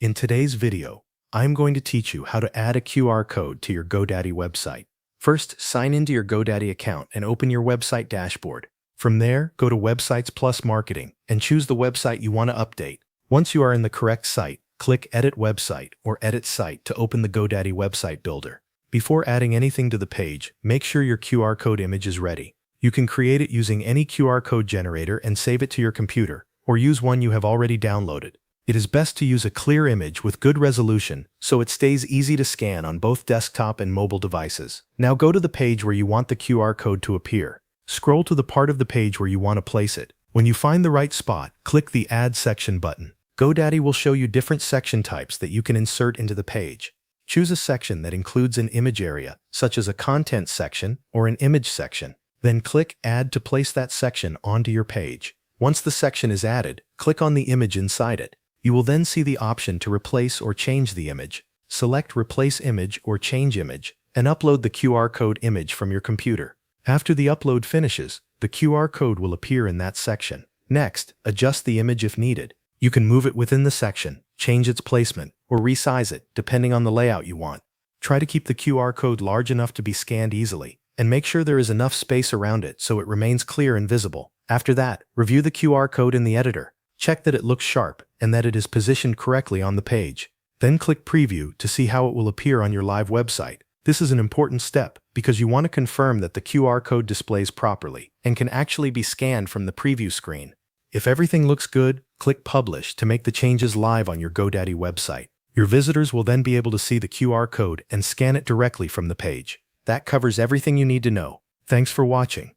In today's video, I'm going to teach you how to add a QR code to your GoDaddy website. First, sign into your GoDaddy account and open your website dashboard. From there, go to Websites plus Marketing and choose the website you want to update. Once you are in the correct site, click Edit Website or Edit Site to open the GoDaddy website builder. Before adding anything to the page, make sure your QR code image is ready. You can create it using any QR code generator and save it to your computer, or use one you have already downloaded. It is best to use a clear image with good resolution so it stays easy to scan on both desktop and mobile devices. Now go to the page where you want the QR code to appear. Scroll to the part of the page where you want to place it. When you find the right spot, click the Add Section button. GoDaddy will show you different section types that you can insert into the page. Choose a section that includes an image area, such as a content section or an image section. Then click Add to place that section onto your page. Once the section is added, click on the image inside it. You will then see the option to replace or change the image. Select Replace Image or Change Image, and upload the QR code image from your computer. After the upload finishes, the QR code will appear in that section. Next, adjust the image if needed. You can move it within the section, change its placement, or resize it, depending on the layout you want. Try to keep the QR code large enough to be scanned easily, and make sure there is enough space around it so it remains clear and visible. After that, review the QR code in the editor. Check that it looks sharp and that it is positioned correctly on the page. Then click Preview to see how it will appear on your live website. This is an important step because you want to confirm that the QR code displays properly and can actually be scanned from the preview screen. If everything looks good, click Publish to make the changes live on your GoDaddy website. Your visitors will then be able to see the QR code and scan it directly from the page. That covers everything you need to know. Thanks for watching.